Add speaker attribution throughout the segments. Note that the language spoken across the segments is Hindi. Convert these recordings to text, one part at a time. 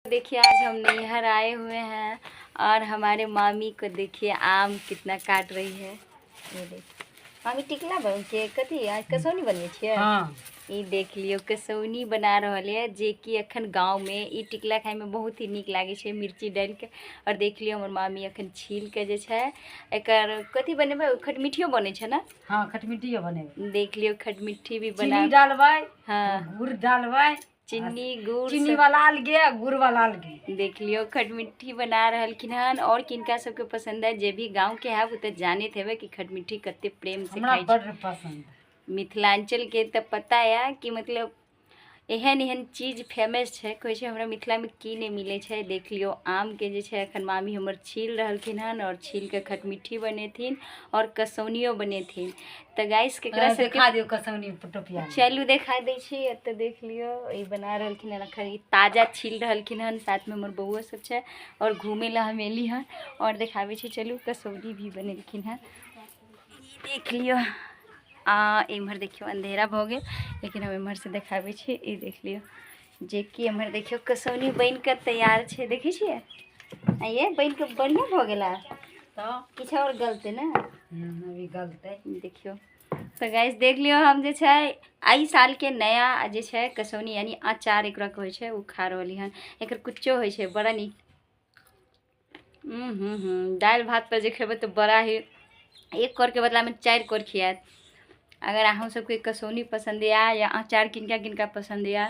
Speaker 1: देखिए आज हम नैहर आए हुए हैं और हमारे मामी को देखिए आम कितना काट रही है। ये देखिए मामी टिकला बन के कथी आज कसौनी बनबै छियै।
Speaker 2: हाँ
Speaker 1: ई देख लियो कसौनी बना रहल है जे कि अखन गाँव में ई टिकला खाय में बहुत ही नीक लागे छै मिर्ची डाल के। और देख लियो हमर मामी अखन छील के जे छै एकर कथी बनेबै खटमिठियो बनै छै ना।
Speaker 2: हाँ खटमिट्ठियो बनेबै।
Speaker 1: देख लियो खटमिट्ठी भी बना
Speaker 2: चीनी डालबै।
Speaker 1: हाँ
Speaker 2: गुड़ डालबै।
Speaker 1: चीनी गुड़
Speaker 2: चीनी वाला अलगे गुड़ वाला अलगे।
Speaker 1: देख लियो खटमिट्ठी बना रहलखिन हन। और किनका सबके पसंद है जे भी गांव के है वो तो जाने थे कि खटमिट्ठी कते प्रेम से खाई छै।
Speaker 2: बड़ पसंद
Speaker 1: मिथिलांचल के तो पता है कि मतलब एहन एहन चीज फेमस है कहै छै हमरा मिथिला में की नहीं मिले छै। देख लियो आम के जे छै अखन मामी हमर छील रहलखिन हन और छील के खटमिट्ठी बनेथिन और कसौनियो बनेथिन। तो गाइस केकरा से
Speaker 2: दिखा दियो कसौनी टोपिया।
Speaker 1: चलू देखा दै छी। एतऽ देख लियो ई बना रहलखिन हन अखन ई ताजा छील रहलखिन हन। साथ में हमर बउआ सब छै और घूमे ला हम एली हन और देखाबै छी। चलू कसौनी भी बनेलखिन हन देख लियो। इम्हर देखियो अंधेरा भ गेल लेकिन हम इम्हर से देखाबै छी। ई देख लियो जे कि इम्हर देखियो कसौनी बन के तैयार छै देखै छियै। ये बन के बढ़िया भ गेला
Speaker 2: तो
Speaker 1: किछ और गलते ना
Speaker 2: अभी गलते
Speaker 1: देखियो। तो गाइस देख लियो हम जे छै आई साल के नया जे छै कसौनी यानी अचार एकरा कहै छै उ खा रहली हन। एकर कुच्चो होइ छै बड़ा नीक। दालि भात पर जे खेबै तो बड़ा ही एक कर के बदला में 4 कर खियात। अगर अहूँ सबके कसौनी पसंद या अचार किनका किनका पसंद या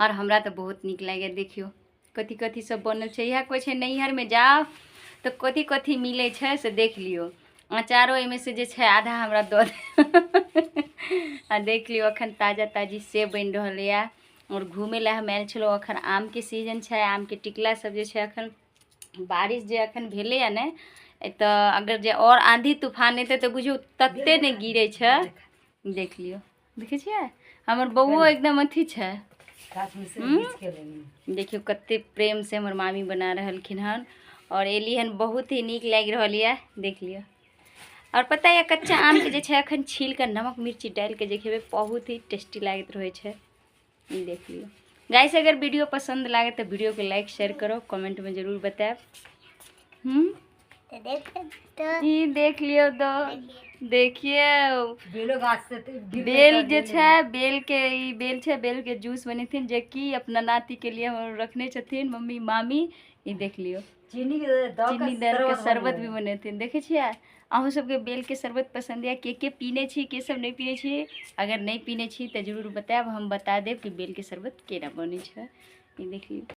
Speaker 1: और हमरा तो बहुत नीक लागे। देखियो कथी कथी सब बनल छै। इएह कहै छै नैहर में जाओ तो कथी कथी मिले छै से देख लियो। अचारो एहिमे से जे छै आधा हमरा दऽ दे। आ देख लियो अखन ताजा ताजी सेब बनि रहल या और घूमे ला हम आयल छलहुँ। अखन आम के सीजन छै आम के टिकला सब जे छै अखन बारिश जे अखन भेलै या ने तो अगर जे और आंधी तूफान एतै तो बुझियो तत्ते ने गिरे छै। देख लियो देखे छियै हमर बउओ एकदम अथी छै। देखियो कते प्रेम से हमर मामी बना रहलखिन हन और एली हन बहुत ही नीक लागि रहल है। देख लियो और पता है कच्चा आम के जे छै अखन छील के नमक मिर्ची डाल के जे खेबै बहुत ही टेस्टी लागत रहे छै। देख लियो गाइस अगर वीडियो पसंद लागे तो वीडियो को लाइक शेयर करो कमेंट में जरूर बताएब। ई देख लियो तो देखिए
Speaker 2: बेलो गाछ से
Speaker 1: बेल जे छै बेल के ई बेल छै बेल के जूस बनेथिन जे कि अपना नाती के लिए हम रखने छथिन मम्मी मामी। ई देख लियो
Speaker 2: चीनी
Speaker 1: डाल के शरबत भी बनेथिन। देखे छियै अहूँ सबके बेल के शरबत पसंद या के पीने छी के सब नहीं पीने छी। अगर नहीं पीने छी तो जरूर बताएब हम बता देब कि बेल के शरबत केना बने छै। ई देख लियो।